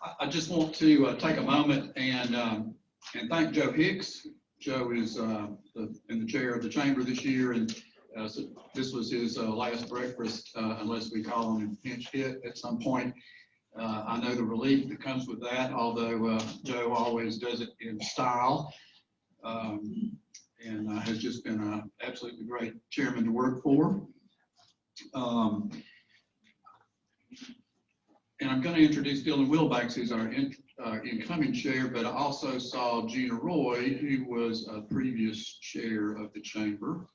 I just want to take a moment and thank Joe Hicks. Joe is in the chair of the chamber this year, and so this was his last breakfast, unless we call him and pinch hit at some point. I know the relief that comes with that, although Joe always does it in style, and has just been an absolutely great chairman to work for. And I'm going to introduce Dylan Wilbanks, who's our incoming chair, but I also saw Gina Roy, who was a previous chair of the chamber.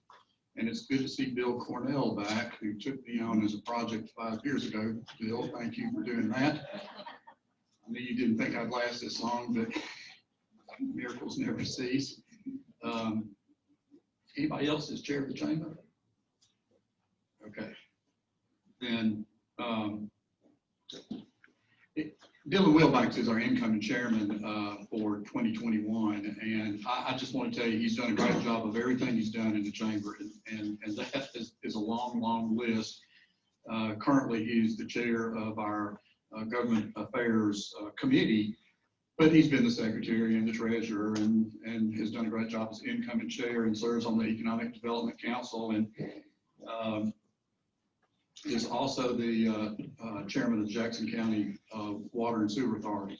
And it's good to see Bill Cornell back, who took me on as a project 5 years ago. Bill, thank you for doing that. I knew you didn't think I'd last this long, but miracles never cease. Anybody else is chair of the chamber? Okay. Then Dylan Wilbanks is our incoming chairman for 2021, and I just want to tell you he's done a great job of everything he's done in the chamber, and that is a long, long list. Currently, he's the chair of our Government Affairs Committee, but he's been the secretary and the treasurer, and has done a great job as incoming chair, and serves on the Economic Development Council, and is also the chairman of the Jackson County Water and Sewer Authority.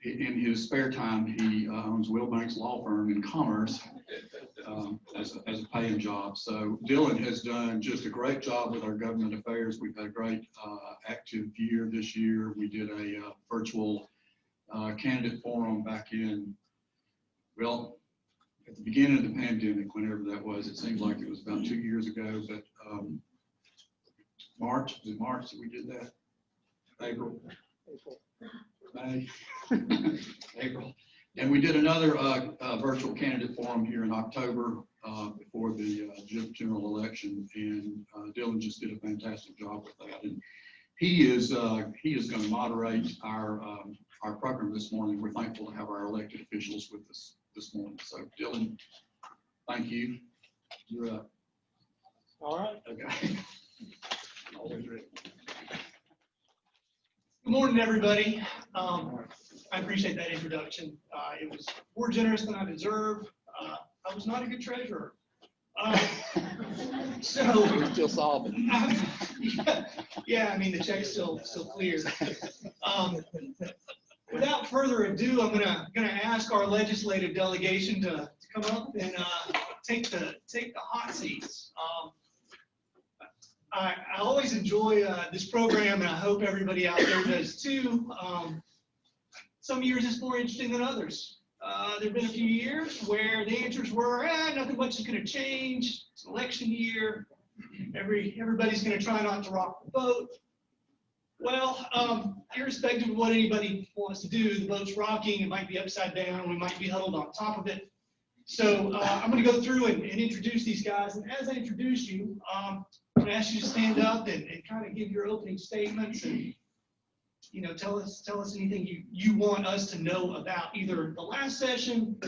In his spare time, he owns Wilbanks Law Firm in Commerce as a paying job. So Dylan has done just a great job with our government affairs. We've had a great active year this year. We did a virtual candidate forum back in, well, at the beginning of the pandemic, whenever that was. It seems like it was about 2 years ago, but March, was it March that we did that? April. May, April. And we did another virtual candidate forum here in October before the general election, and Dylan just did a fantastic job with that. And he is going to moderate our program this morning. We're thankful to have our elected officials with us this morning. So Dylan, thank you. You're up. All right. Okay. Always ready. Good morning, everybody. I appreciate that introduction. It was more generous than I deserve. I was not a good treasurer. So you're still solving. Yeah, I mean the check's still clear. Without further ado, I'm gonna ask our legislative delegation to come up and take the hot seats. I always enjoy this program, and I hope everybody out there does too. Some years it's more interesting than others. There have been a few years where the answers were, nothing much is going to change. It's an election year. Everybody's going to try not to rock the boat. Well, irrespective of what anybody wants to do, the boat's rocking. It might be upside down. We might be huddled on top of it. So I'm going to go through and introduce these guys. And as I introduce you, I'm going to ask you to stand up and kind of give your opening statements and tell us anything you want us to know about either the last session,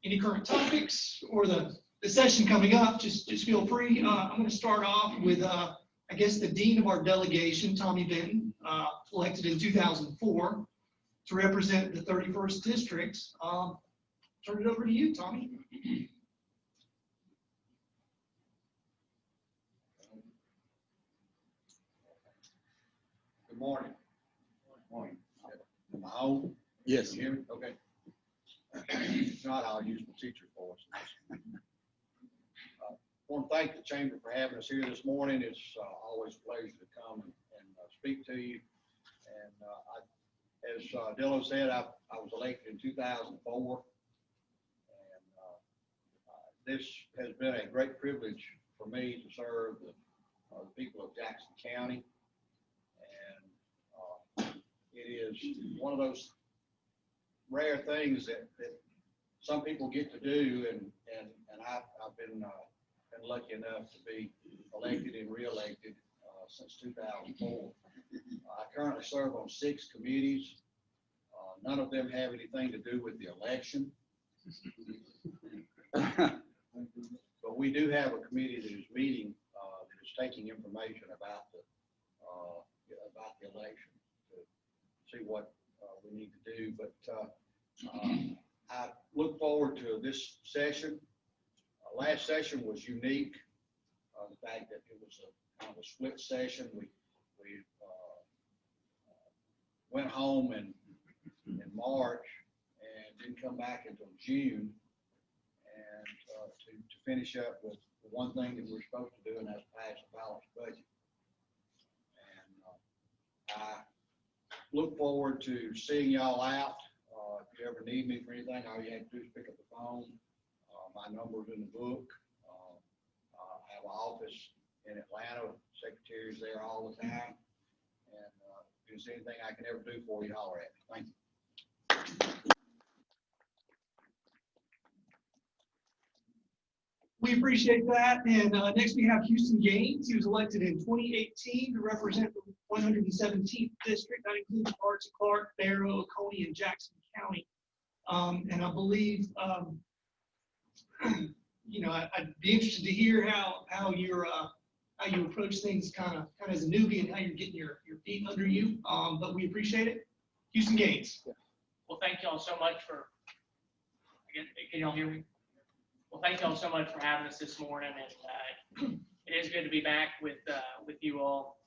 any current topics, or the session coming up. Just feel free. I'm going to start off with I guess the dean of our delegation, Tommy Benton, elected in 2004 to represent the 31st district. Turn it over to you, Tommy. Good morning. Good morning. Am I home? Yes. Can you hear me? Okay. If not, I'll use my teacher's voice. I want to thank the Chamber for having us here this morning. It's always a pleasure to come and speak to you. And as Dylan said, I was elected in 2004. And this has been a great privilege for me to serve the people of Jackson County. It is one of those rare things that some people get to do, and I've been lucky enough to be elected and re-elected since 2004. I currently serve on 6 committees. None of them have anything to do with the election. But we do have a committee that is meeting, that is taking information about about the election to see what we need to do. But I look forward to this session. Last session was unique. The fact that it was a kind of a split session. We went home in March and didn't come back until June, and to finish up with the one thing that we're supposed to do, and that's pass a balanced budget. And I look forward to seeing y'all out. If you ever need me for anything, all you have to do is pick up the phone. My number's in the book. I have an office in Atlanta. Secretary's there all the time. And if there's anything I can ever do for you, holler at me. Thank you. We appreciate that. And next we have Houston Gaines. He was elected in 2018 to represent the 117th district. That includes parts of Clark, Barrow, Oconee, and Jackson County. And I believe, I'd be interested to hear how you approach things kind of as a newbie and how you're getting your feet under you. But we appreciate it. Houston Gaines. Well, thank y'all so much for, can y'all hear me? Well, thank y'all so much for having us this morning, and it is good to be back with you all.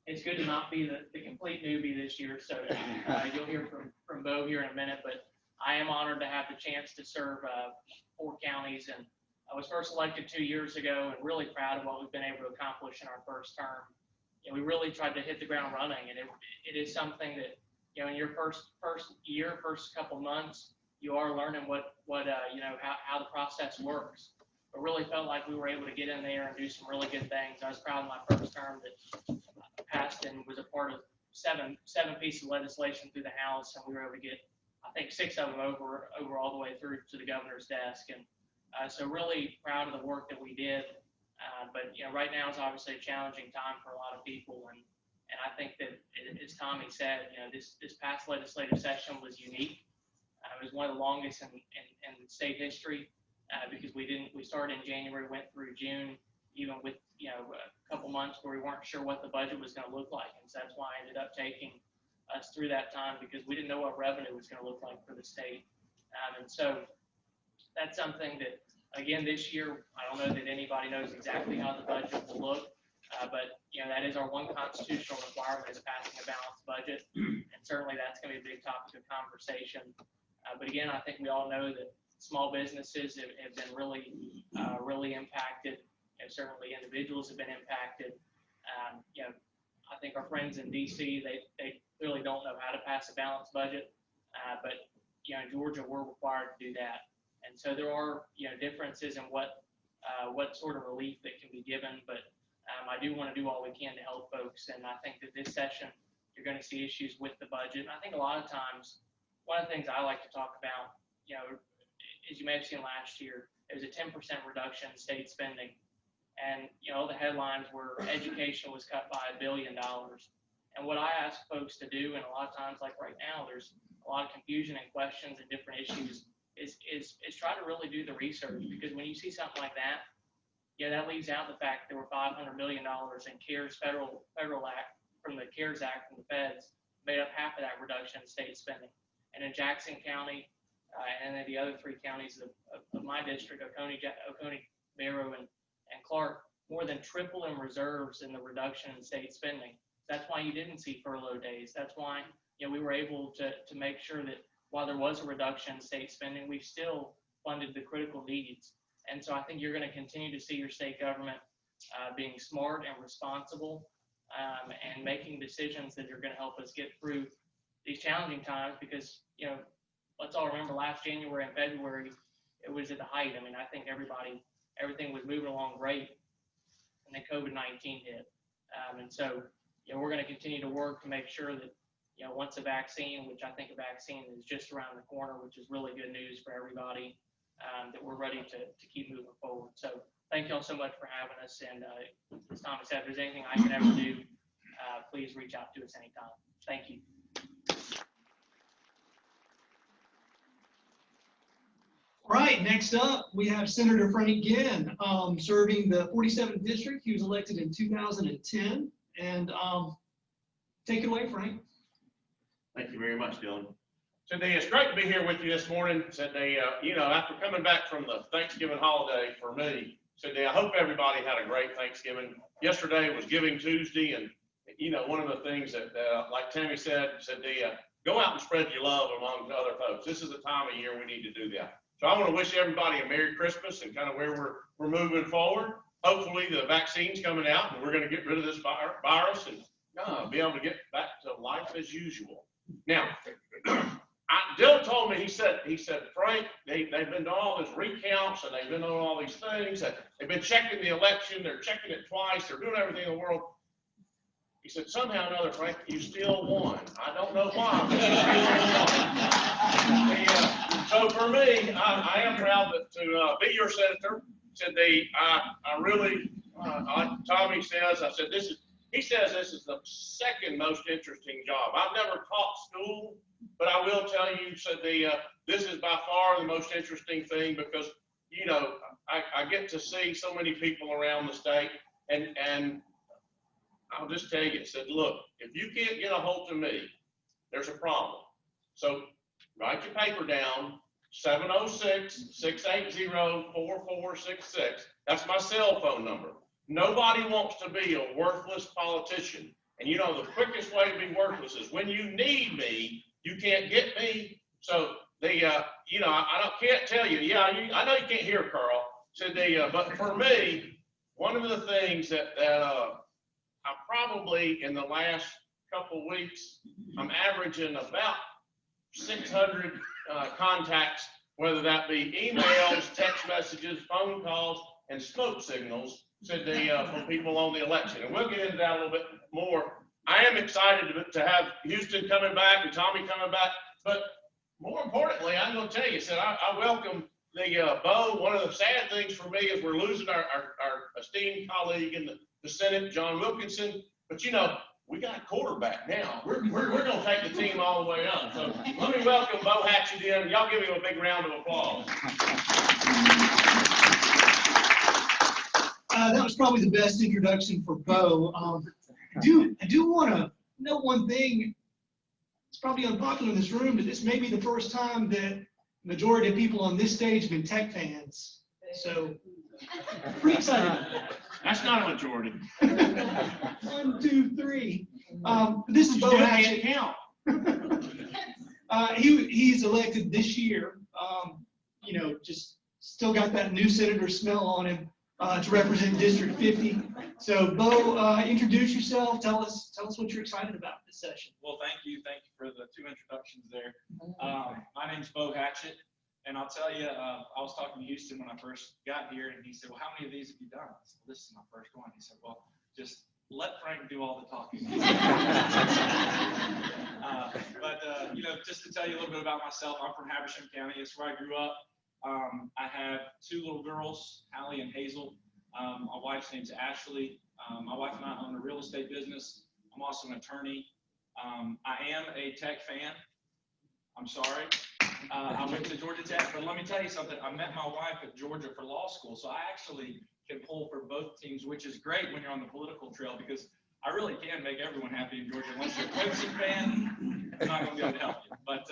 It's good to not be the complete newbie this year, so you'll hear from Bo here in a minute, but I am honored to have the chance to serve 4 counties, and I was first elected 2 years ago, and really proud of what we've been able to accomplish in our first term. We really tried to hit the ground running, and it is something that, in your first couple months, you are learning how the process works. But really felt like we were able to get in there and do some really good things. I was proud of my first term that passed and was a part of seven pieces of legislation through the House, and we were able to get, I think, 6 of them over all the way through to the governor's desk. And so really proud of the work that we did. But right now is obviously a challenging time for a lot of people, and I think that, as Tommy said, this past legislative session was unique. It was one of the longest in state history because we started in January, went through June, even with a couple months where we weren't sure what the budget was going to look like, and so that's why I ended up taking us through that time, because we didn't know what revenue was going to look like for the state. And so that's something that, again, this year, I don't know that anybody knows exactly how the budget will look, but that is our one constitutional requirement, is passing a balanced budget, and certainly that's going to be a big topic of conversation. But again, I think we all know that small businesses have been really impacted, and certainly individuals have been impacted. I think our friends in DC, they clearly don't know how to pass a balanced budget, but in Georgia, we're required to do that. And so there are differences in what sort of relief that can be given, but I do want to do all we can to help folks. And I think that this session, you're going to see issues with the budget. And I think a lot of times, one of the things I like to talk about, as you may have seen last year, there was a 10% reduction in state spending. And, the headlines were education was cut by $1 billion. And what I ask folks to do, and a lot of times, like right now, there's a lot of confusion and questions and different issues, is try to really do the research. Because when you see something like that, that leaves out the fact there were $500 million in CARES federal act, from the CARES Act from the feds, made up half of that reduction in state spending. And in Jackson County, and then the other 3 counties of my district, Oconee, Barrow, and Clark, more than triple in reserves in the reduction in state spending. That's why you didn't see furlough days. That's why we were able to make sure that while there was a reduction in state spending, we still funded the critical needs. And so I think you're going to continue to see your state government being smart and responsible and making decisions that are going to help us get through these challenging times, because, let's all remember last January and February, it was at the height. I mean, I think everything was moving along great, and then COVID-19 hit. And so, we're going to continue to work to make sure that, once a vaccine, which I think a vaccine is just around the corner, which is really good news for everybody, that we're ready to keep moving forward. So thank you all so much for having us. And as Tommy said, if there's anything I can ever do, please reach out to us anytime. Thank you. All right, next up, we have Senator Frank Ginn, serving the 47th district. He was elected in 2010. And take it away, Frank. Thank you very much, Dylan. Cindy, it's great to be here with you this morning. Cindy, after coming back from the Thanksgiving holiday for me, Cindy, I hope everybody had a great Thanksgiving. Yesterday was Giving Tuesday, and one of the things that, like Tammy said, Cindy, go out and spread your love among other folks. This is the time of year we need to do that. So I want to wish everybody a Merry Christmas and kind of where we're moving forward. Hopefully the vaccine's coming out and we're going to get rid of this virus and be able to get back to life as usual. Now, Dylan told me, he said, Frank, they've been doing all these recounts and they've been doing all these things. That they've been checking the election. They're checking it twice. They're doing everything in the world. He said, somehow or another, Frank, you still won. I don't know why, but you still won. So for me, I am proud to be your senator. Said I really, like Tommy says, he says this is the second most interesting job. I've never taught school, but I will tell you, this is by far the most interesting thing because, I get to see so many people around the state and I'll just tell you, look, if you can't get a hold of me, there's a problem. So write your paper down, 706-680-4466. That's my cell phone number. Nobody wants to be a worthless politician. And the quickest way to be worthless is when you need me, you can't get me. So I can't tell you, I know you can't hear Carl. But for me, one of the things that I probably in the last couple weeks, I'm averaging about 600 contacts, whether that be emails, text messages, phone calls, and smoke signals from people on the election. And we'll get into that a little bit more. I am excited to have Houston coming back and Tommy coming back. But more importantly, I'm going to tell you, I welcome Bo. One of the sad things for me is we're losing our esteemed colleague in the Senate, John Wilkinson. But we got a quarterback now. We're going to take the team all the way up. So let me welcome Bo Hatchett in. Y'all give him a big round of applause. That was probably the best introduction for Bo. I do want to know one thing. It's probably unpopular in this room, but this may be the first time that majority of people on this stage have been Tech fans. So pretty excited. That's not a majority. 1, 2, 3. This is Bo Hatchett. Count. He's elected this year. Just still got that new senator smell on him to represent District 50. So Bo, introduce yourself. Tell us what you're excited about this session. Well, thank you for the 2 introductions there. My name's Bo Hatchett. And I'll tell you, I was talking to Houston when I first got here, and he said, well, how many of these have you done? I said, well, this is my first one. He said, well, just let Frank do all the talking. Just to tell you a little bit about myself, I'm from Habersham County. It's where I grew up. I have 2 little girls, Hallie and Hazel. My wife's name's Ashley. My wife and I own a real estate business. I'm also an attorney. I am a Tech fan. I'm sorry. I went to Georgia Tech, but let me tell you something. I met my wife at Georgia for law school, so I actually can pull for both teams, which is great when you're on the political trail because I really can make everyone happy in Georgia. Unless you're a Clemson fan, I'm not going to be able to help you. But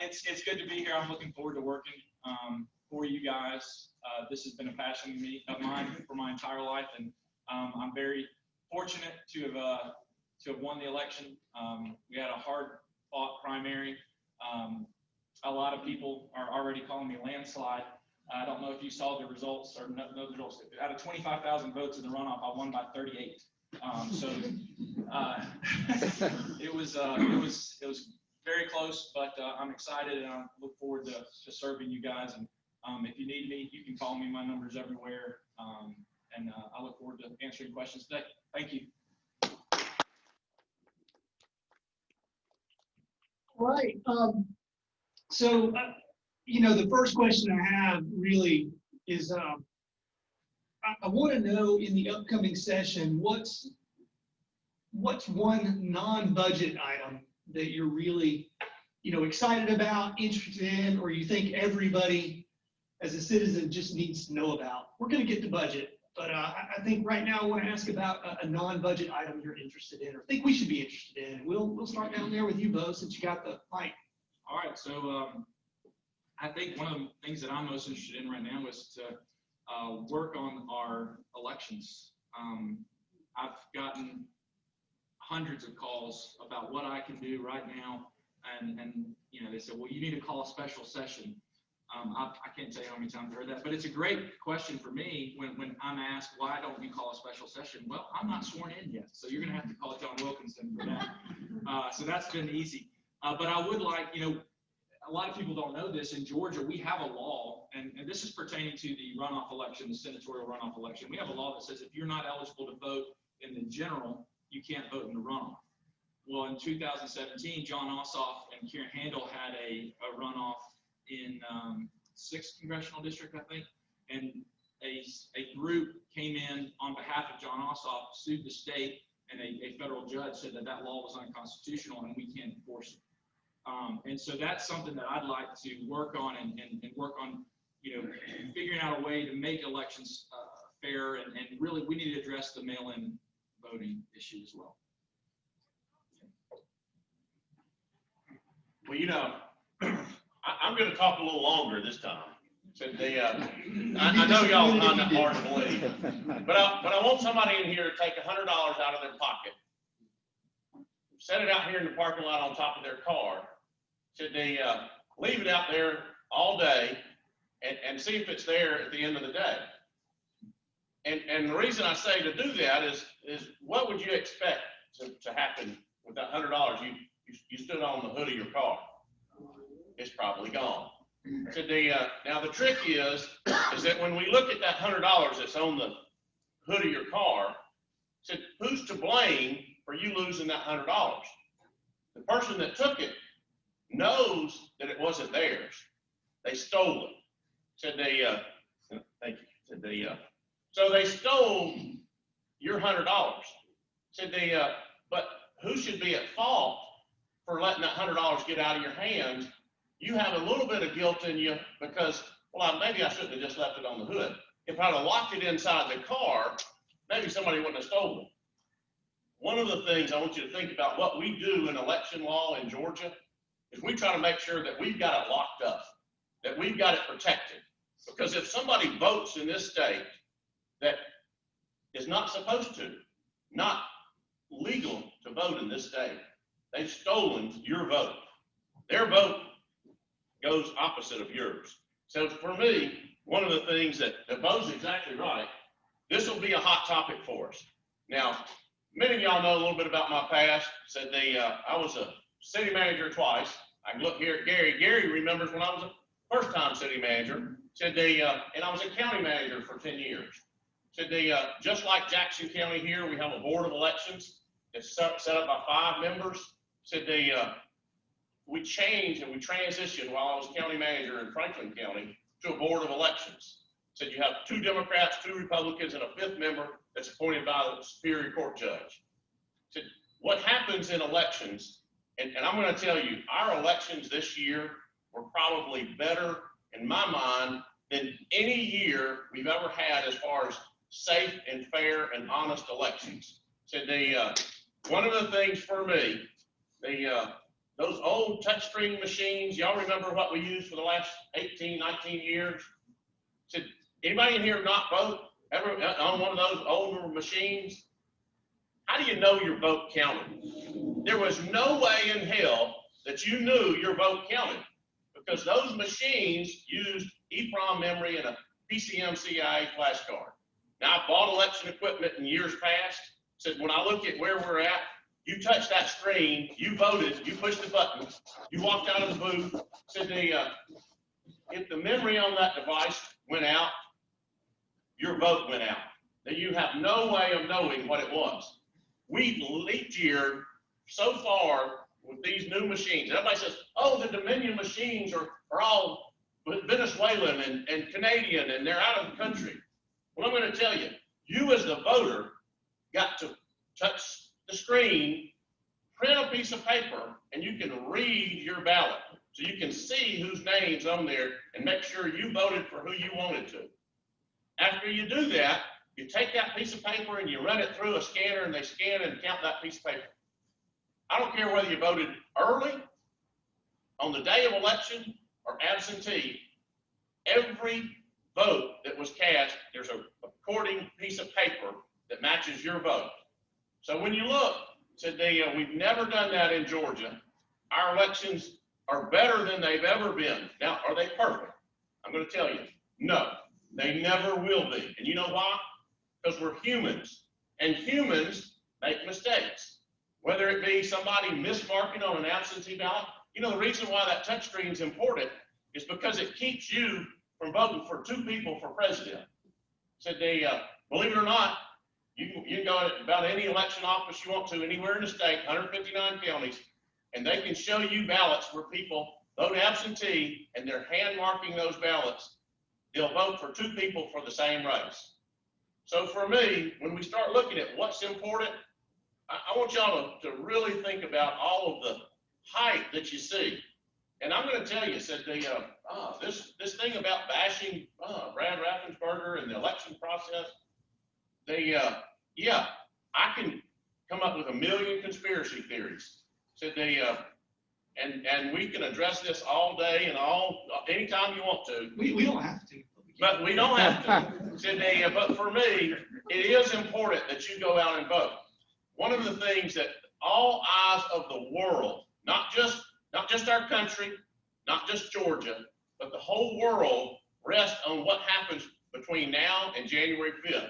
it's good to be here. I'm looking forward to working for you guys. This has been a passion of mine for my entire life, and I'm very fortunate to have won the election. We had a hard-fought primary. A lot of people are already calling me landslide. I don't know if you saw the results or know the results. Out of 25,000 votes in the runoff, I won by 38. It was very close, but I'm excited and I look forward to serving you guys. And if you need me, you can call me. My number's everywhere. And I look forward to answering questions today. Thank you. All right. The first question I have really is, I want to know in the upcoming session, what's one non-budget item that you're really, excited about, interested in, or you think everybody as a citizen just needs to know about? We're going to get to budget, But I think right now I want to ask about a non-budget item you're interested in, or think we should be interested in. We'll start down there with you, Bo, since you got the mic. All right, so I think one of the things that I'm most interested in right now is to work on our elections. I've gotten hundreds of calls about what I can do right now, and you know, they said, well, you need to call a special session. I can't tell you how many times I've heard that, but it's a great question for me when I'm asked, why don't we call a special session? Well, I'm not sworn in yet, so you're gonna have to call John Wilkinson for that. So that's been easy. But I would like, you know, a lot of people don't know this, in Georgia, we have a law, and this is pertaining to the runoff election, the senatorial runoff election. We have a law that says if you're not eligible to vote in the general, you can't vote in the runoff. Well, in 2017, John Ossoff and Kieran Handel had a runoff in 6th congressional district, I think, and a group came in on behalf of John Ossoff, sued the state, and a federal judge said that that law was unconstitutional and we can't enforce it. And so that's something that I'd like to work on and work on, you know, figuring out a way to make elections fair, and really we need to address the mail-in voting issue as well. Well, you know, I'm going to talk a little longer this time. So I know y'all find that hard to believe, but I want somebody in here to take $100 out of their pocket, set it out here in the parking lot on top of their car, should they leave it out there all day and see if it's there at the end of the day. And the reason I say to do that is what would you expect to happen with that $100 you stood on the hood of your car? It's probably gone. So now the trick is that when we look at that $100 that's on the hood of your car, so who's to blame for you losing that $100? The person that took it knows that it wasn't theirs. They stole it. Said thank you. Said so they stole your $100. Said but who should be at fault for letting that $100 get out of your hands? You have a little bit of guilt in you because, well, maybe I shouldn't have just left it on the hood. If I'd have locked it inside the car, maybe somebody wouldn't have stolen it. One of the things I want you to think about, what we do in election law in Georgia, is we try to make sure that we've got it locked up, that we've got it protected. Because if somebody votes in this state that is not supposed to, not legal to vote in this state, they've stolen your vote. Their vote goes opposite of yours. So for me, one of the things that Bo's exactly right, this will be a hot topic for us. Now, many of y'all know a little bit about my past. Said I was a city manager twice. I can look here at Gary. Gary remembers when I was a first-time city manager. Said and I was a county manager for 10 years. Said just like Jackson County here, we have a board of elections. It's set up by 5 members. Said we changed and we transitioned while I was county manager in Franklin County to a board of elections. Said you have 2 Democrats, 2 Republicans, and a 5th member that's appointed by the Superior Court judge. Said what happens in elections, and I'm going to tell you, our elections this year were probably better in my mind than any year we've ever had as far as safe and fair and honest elections. Said one of the things for me, those old touchscreen machines, y'all remember what we used for the last 18, 19 years? Said anybody in here not vote ever on one of those older machines? How do you know your vote counted? There was no way in hell that you knew your vote counted, because those machines used EEPROM memory and a PCM-CIA flash card. Now, I bought election equipment in years past. Said when I look at where we're at, you touched that screen, you voted, you pushed the button, you walked out of the booth. Said if the memory on that device went out, your vote went out. Then you have no way of knowing what it was. We've leap yeared so far with these new machines. Everybody says, oh, the Dominion machines are all Venezuelan and Canadian, and they're out of the country. Well, I'm going to tell you, you as the voter got to touch the screen, print a piece of paper, and you can read your ballot. So you can see whose name's on there and make sure you voted for who you wanted to. After you do that, You take that piece of paper and you run it through a scanner and they scan and count that piece of paper. I don't care whether you voted early, on the day of election, or absentee, every vote that was cast, there's a recording piece of paper that matches your vote. So when you look, we've never done that in Georgia. Our elections are better than they've ever been. Now, are they perfect? I'm going to tell you, no, they never will be. And you know why? Because we're humans, and humans make mistakes. Whether it be somebody mismarking on an absentee ballot, you know, the reason why that touch screen is important is because it keeps you from voting for two people for president. Believe it or not, you can go to about any election office you want to anywhere in the state, 159 counties, and they can show you ballots where people vote absentee and they're hand marking those ballots. They'll vote for two people for the same race. So for me, when we start looking at what's important, I want y'all to really think about all of the hype that you see. And I'm going to tell you, this thing about bashing Brad Raffensperger and the election process, I can come up with a million conspiracy theories. And we can address this all day and anytime you want to. We don't have to. But we don't have to. But for me, it is important that you go out and vote. One of the things that all eyes of the world, not just our country, not just Georgia, but the whole world rest on what happens between now and January 5th.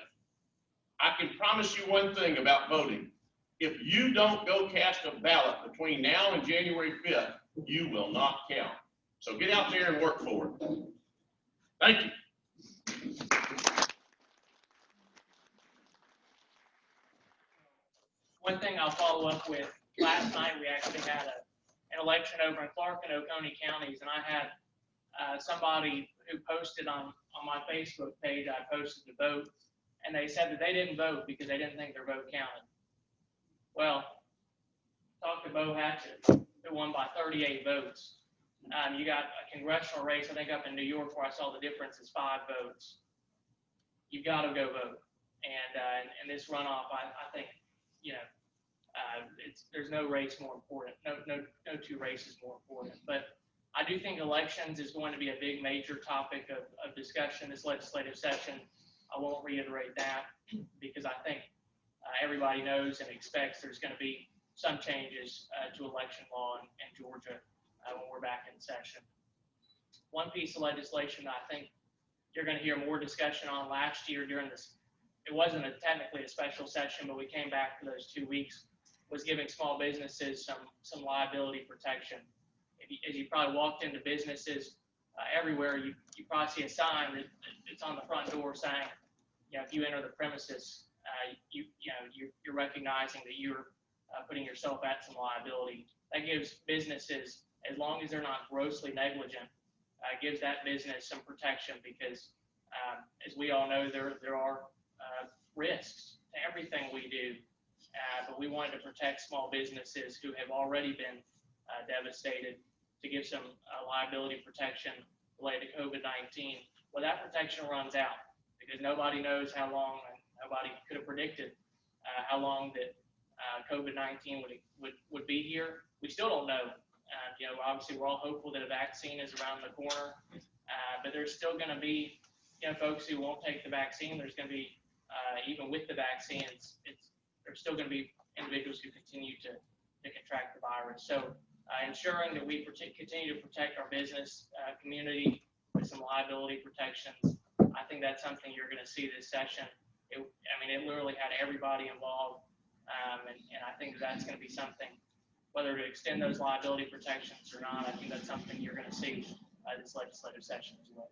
I can promise you one thing about voting. If you don't go cast a ballot between now and January 5th, you will not count. So get out there and work for it. Thank you. One thing I'll follow up with, last night we actually had an election over in Clark and Oconee counties, and I had somebody who posted on my Facebook page, I posted the vote, and they said that they didn't vote because they didn't think their vote counted. Well, talk to Bo Hatchett, who won by 38 votes. You got a congressional race, I think up in New York, where I saw the difference is 5 votes. You've got to go vote. And this runoff, I think, there's no race more important. No two races more important. But I do think elections is going to be a big major topic of discussion this legislative session. I won't reiterate that because I think everybody knows and expects there's going to be some changes to election law in Georgia when we're back in session. One piece of legislation that I think you're going to hear more discussion on last year during this, it wasn't technically a special session, but we came back for those 2 weeks, was giving small businesses some liability protection. As you probably walked into businesses everywhere, you probably see a sign that's on the front door saying, if you enter the premises, you're recognizing that you're putting yourself at some liability. That gives businesses, as long as they're not grossly negligent, gives that business some protection because, as we all know, there are risks to everything we do, but we wanted to protect small businesses who have already been devastated, to give some liability protection related to COVID-19. Well, that protection runs out because nobody knows how long, and nobody could have predicted how long that COVID-19 would be here. We still don't know. Obviously we're all hopeful that a vaccine is around the corner, but there's still going to be, folks who won't take the vaccine. There's going to be, even with the vaccines, there's still going to be individuals who continue to contract the virus. So ensuring that we continue to protect our business community with some liability protections, I think that's something you're going to see this session. It literally had everybody involved, and I think that's going to be something, whether to extend those liability protections or not, I think that's something you're going to see this legislative session as well.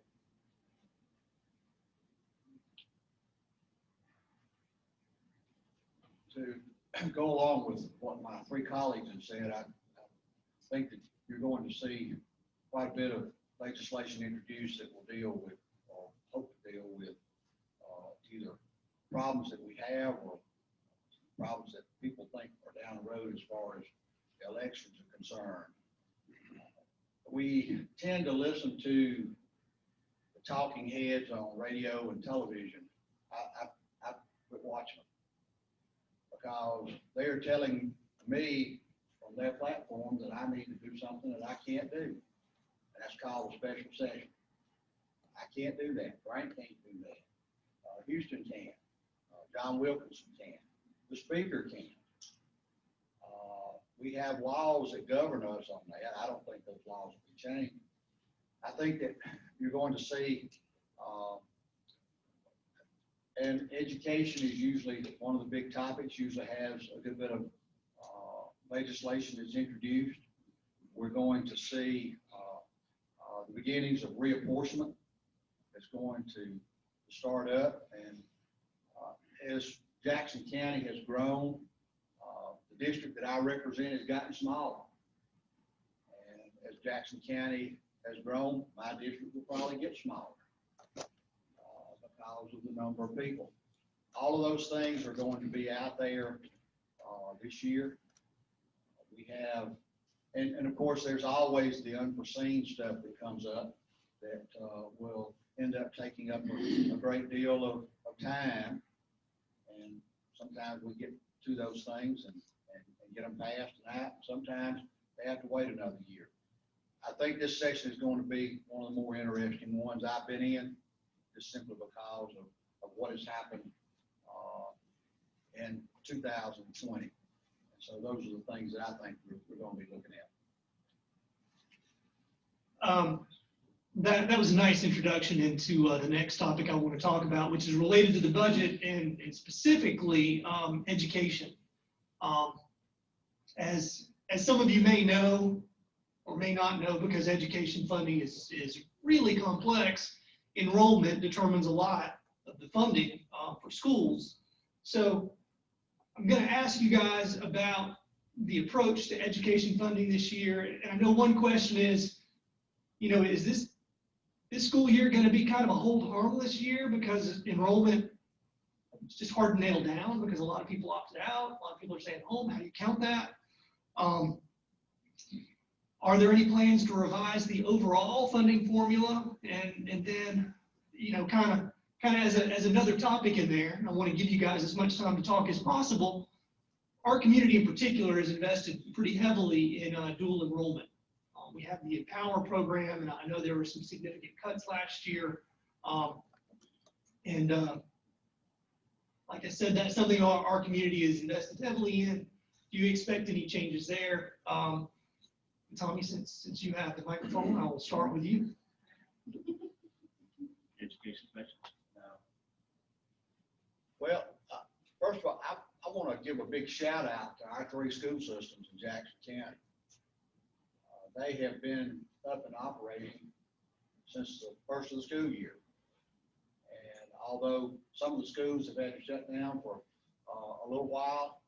To go along with what my 3 colleagues have said, I think that you're going to see quite a bit of legislation introduced that will deal with, or hope to deal with, either problems that we have or problems that people think are down the road as far as elections are concerned. We tend to listen to the talking heads on radio and television. I quit watching them. Because they're telling me from their platform that I need to do something that I can't do. That's called a special session. I can't do that. Frank can't do that. Houston can. John Wilkinson can. The speaker can. We have laws that govern us on that. I don't think those laws will be changed. I think that you're going to see, and education is usually one of the big topics, usually has a good bit of legislation that's introduced. We're going to see the beginnings of reapportionment that's going to start up. And as Jackson County has grown, the district that I represent has gotten smaller. And as Jackson County has grown, my district will probably get smaller because of the number of people. All of those things are going to be out there this year. We have, and of course, there's always the unforeseen stuff that comes up that will end up taking up a great deal of time. And sometimes we get to those things and get them passed and out. Sometimes they have to wait another year. I think this session is going to be one of the more interesting ones I've been in, just simply because of what has happened in 2020. And so those are the things that I think we're going to be looking at. That was a nice introduction into the next topic I want to talk about, which is related to the budget and specifically education. As some of you may know or may not know, because education funding is really complex, enrollment determines a lot of the funding for schools. So I'm going to ask you guys about the approach to education funding this year. And I know one question is, is this school year going to be kind of a hold harmless year because enrollment, it's just hard to nail down because a lot of people opted out, a lot of people are staying home. How do you count that? Are there any plans to revise the overall funding formula? And then, kind of as another topic in there, I want to give you guys as much time to talk as possible. Our community in particular has invested pretty heavily in dual enrollment. We have the Empower program, and I know there were some significant cuts last year. Like I said, that's something our community has invested heavily in. Do you expect any changes there? Tommy, since you have the microphone, I will start with you. Education questions. Well, first of all, I want to give a big shout out to our 3 school systems in Jackson County. They have been up and operating since the first of the school year. And although some of the schools have had to shut down for a little while,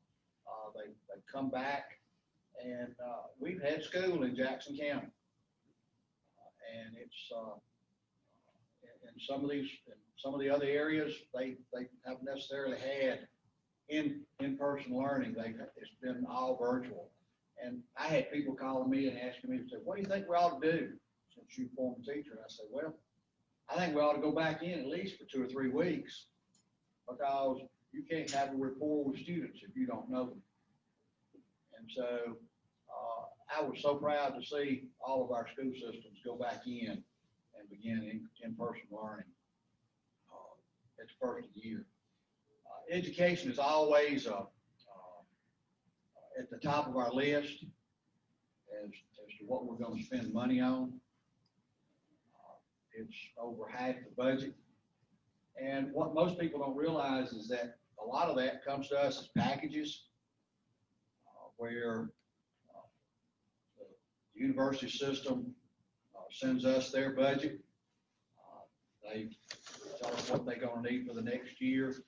they've come back, and we've had school in Jackson County. And it's in some of the other areas, they haven't necessarily had in-person learning. It's been all virtual. And I had people calling me and asking me, say, what do you think we ought to do since you're a former teacher? And I said, well, I think we ought to go back in at least for 2 or 3 weeks, because you can't have a rapport with students if you don't know them. And so I was so proud to see all of our school systems go back in and begin in-person learning at the first of the year. Education is always at the top of our list as to what we're going to spend money on. It's over half the budget. And what most people don't realize is that a lot of that comes to us as packages, where the university system sends us their budget. They tell us what they're going to need for the next year.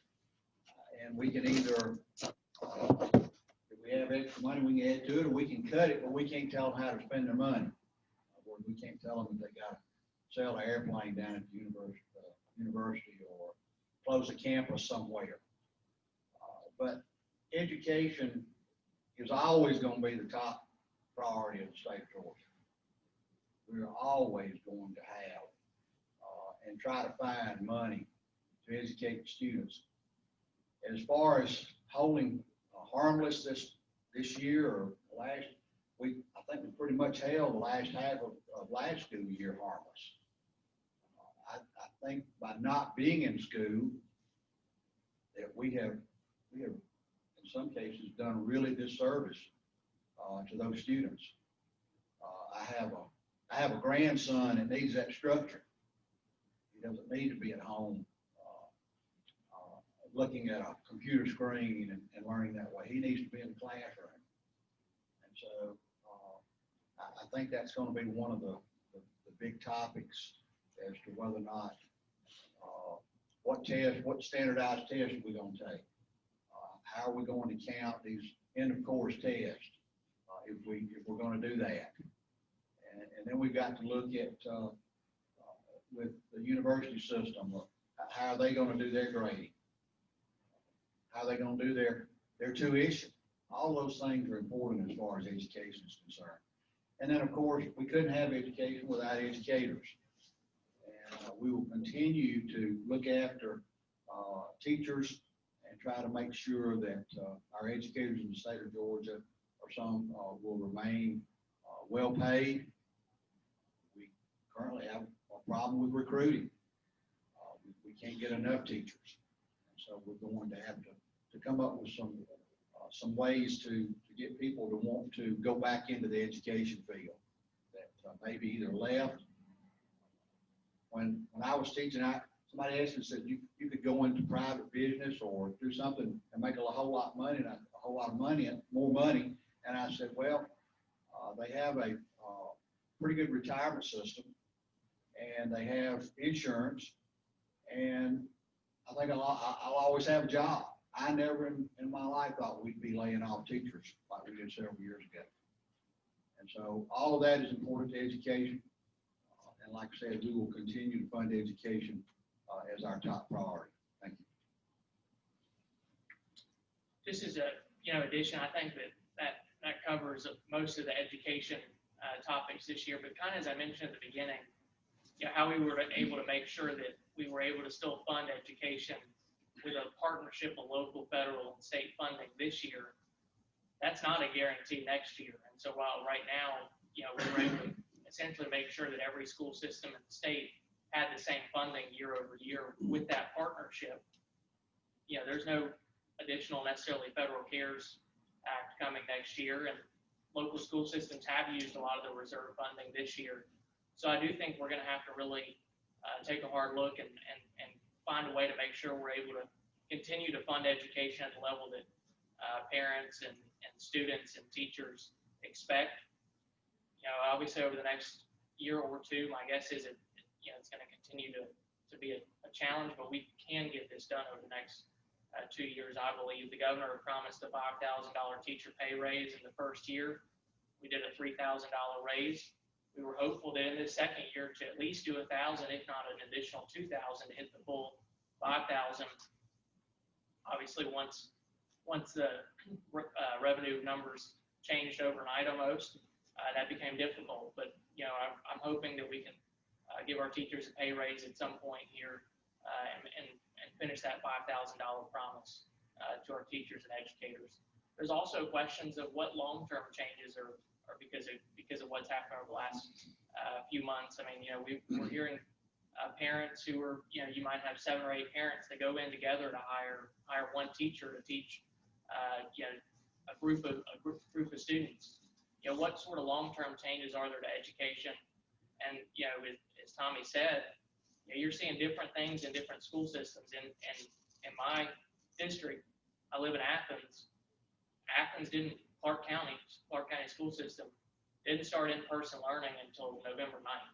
And we can either, if we have extra money, we can add to it, or we can cut it, but we can't tell them how to spend their money. Or we can't tell them that they got to sell an airplane down at the university or close a campus somewhere. But education is always going to be the top priority of the state of Georgia. We're always going to have and try to find money to educate the students As far as holding harmless this year or last, I think we pretty much held the last half of last school year harmless. I think by not being in school, that we have in some cases done a really disservice to those students. I have a grandson that needs that structure. He doesn't need to be at home looking at a computer screen and learning that way. He needs to be in the classroom. And so I think that's going to be one of the big topics as to whether or not what standardized tests are we going to take? How are we going to count these end of course tests if we're going to do that? And then we've got to look at with the university system, how are they going to do their grading? How are they going to do their tuition? All those things are important as far as education is concerned. And then, of course, we couldn't have education without educators. And we will continue to look after teachers and try to make sure that our educators in the state of Georgia will remain well paid. We currently have a problem with recruiting. We can't get enough teachers. And so we're going to have to come up with some ways to get people to want to go back into the education field that maybe either left. When I was teaching, somebody asked me, said, you could go into private business or do something and make a whole lot of money, more money. And I said, well, they have a pretty good retirement system and they have insurance, and I think I'll always have a job. I never in my life thought we'd be laying off teachers like we did several years ago. And so all of that is important to education. And like I said, we will continue to fund education as our top priority. Thank you. Just as a addition, I think that covers most of the education topics this year. But kind of as I mentioned at the beginning, how we were able to make sure that we were able to still fund education with a partnership of local, federal, and state funding this year. That's not a guarantee next year. And so while right now, we were able to essentially make sure that every school system in the state had the same funding year over year with that partnership, there's no additional necessarily federal CARES Act coming next year, and local school systems have used a lot of the reserve funding this year. So I do think we're going to have to really take a hard look and find a way to make sure we're able to continue to fund education at the level that parents and students and teachers expect. Obviously over the next year or two, my guess is it's going to continue to be a challenge, but we can get this done over the next 2 years. I believe the governor promised a $5,000 teacher pay raise in the first year. We did a $3,000 raise. We were hopeful that in this second year to at least do 1,000, if not an additional 2,000 to hit the full 5,000. Obviously, once the revenue numbers changed overnight almost, that became difficult. But I'm hoping that we can give our teachers a pay raise at some point here and finish that $5,000 promise to our teachers and educators. There's also questions of what long-term changes are because of what's happened over the last few months. I mean, we're hearing parents who are, you might have 7 or 8 parents that go in together to hire one teacher to teach, a group of students. What sort of long-term changes are there to education? And as Tommy said, you're seeing different things in different school systems. And in my district, I live in Athens. Clark County school system didn't start in-person learning until November 9th.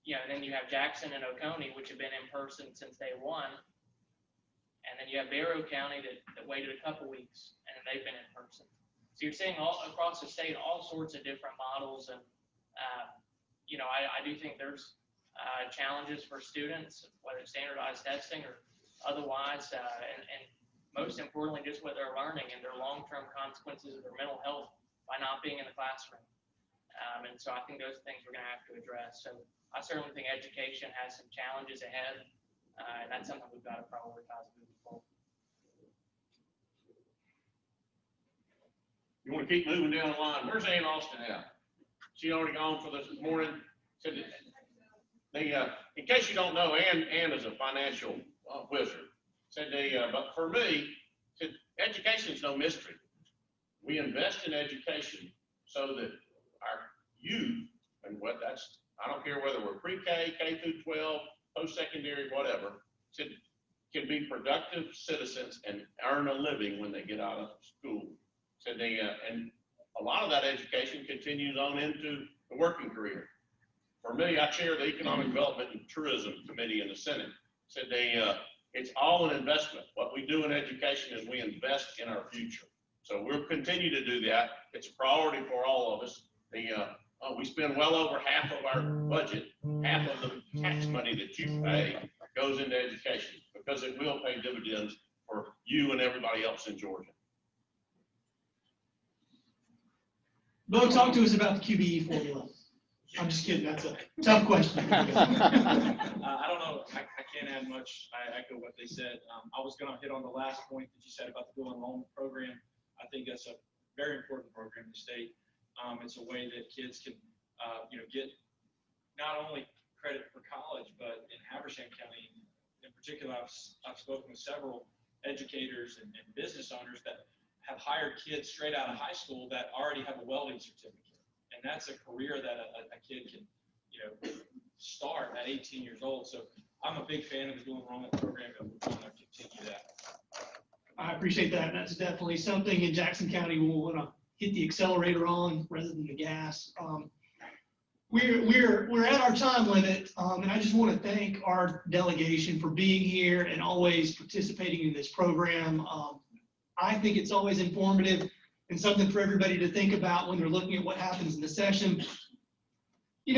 And then you have Jackson and Oconee, which have been in person since day one. And then you have Barrow County that waited a couple weeks, and then they've been in person. So you're seeing all across the state all sorts of different models. And, I do think there's challenges for students, whether it's standardized testing or otherwise, and most importantly, just what they're learning and their long-term consequences of their mental health by not being in the classroom. And so I think those are things we're going to have to address. So I certainly think education has some challenges ahead, and that's something we've got to prioritize moving forward. You wanna keep moving down the line. Where's Ann Austin at? She already gone for this morning. Said that in case you don't know, Ann is a financial wizard. Said but for me, said education's no mystery. We invest in education so that our youth, and I don't care whether we're pre-K, K through 12, post-secondary, whatever, can be productive citizens and earn a living when they get out of school. Said and a lot of that education continues on into the working career. For me, I chair the Economic Development and Tourism Committee in the Senate. Said it's all an investment. What we do in education is we invest in our future. So we'll continue to do that. It's a priority for all of us. We spend well over half of our budget, half of the tax money that you pay goes into education because it will pay dividends for you and everybody else in Georgia. Bo, talk to us about the QBE formula. I'm just kidding. That's a tough question. I don't know. I can't add much. I echo what they said. I was going to hit on the last point that you said about the dual enrollment program. I think that's a very important program in the state. It's a way that kids can, get not only credit for college, but in Habersham County in particular, I've spoken with several educators and business owners that have hired kids straight out of high school that already have a welding certificate. And that's a career that a kid can, start at 18 years old. So I'm a big fan of the dual enrollment program, and we're going to continue that. I appreciate that. That's definitely something in Jackson County we'll want to hit the accelerator on rather than the gas. We're at our time limit, and I just want to thank our delegation for being here and always participating in this program. I think it's always informative and something for everybody to think about when they're looking at what happens in the session.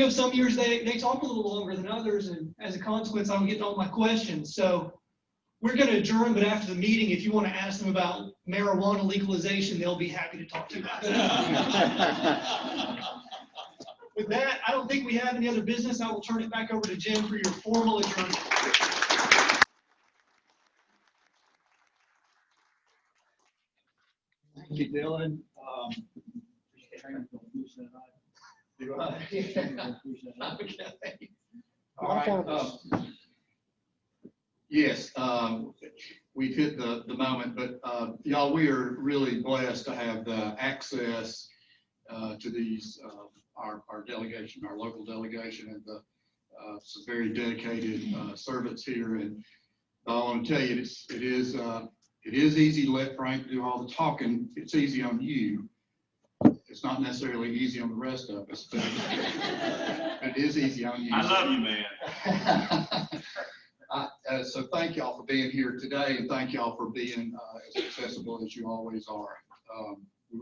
Some years they talk a little longer than others, and as a consequence, I don't get to all my questions. So we're going to adjourn, but after the meeting, if you want to ask them about marijuana legalization, they'll be happy to talk to you about it. With that, I don't think we have any other business. I will turn it back over to Jim for your formal adjournment. Thank you, Dylan. Okay. All right. Yes, we've hit the moment, but y'all, we are really blessed to have the access to these, our delegation, our local delegation, and some very dedicated servants here. And I want to tell you, it is easy to let Frank do all the talking. It's easy on you. It's not necessarily easy on the rest of us, but it is easy on you. I love you, man. So thank y'all for being here today, and thank y'all for being as accessible as you always are.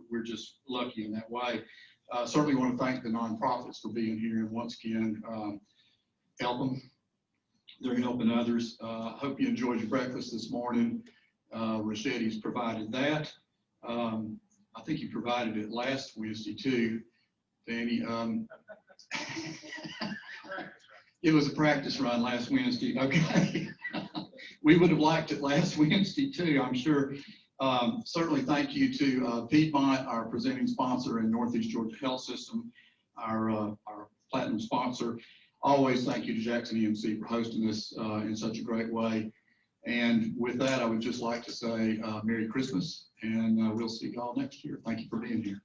We're just lucky in that way. Certainly want to thank the nonprofits for being here, and once again, help them. They're helping others. Hope you enjoyed your breakfast this morning. Rochetti's provided that. I think you provided it last Wednesday too, Danny. It was a practice run last Wednesday. Okay. We would have liked it last Wednesday too, I'm sure. Certainly thank you to Piedmont, our presenting sponsor, and Northeast Georgia Health System, our platinum sponsor. Always thank you to Jackson EMC for hosting this in such a great way. And with that, I would just like to say Merry Christmas, and we'll see you all next year. Thank you for being here.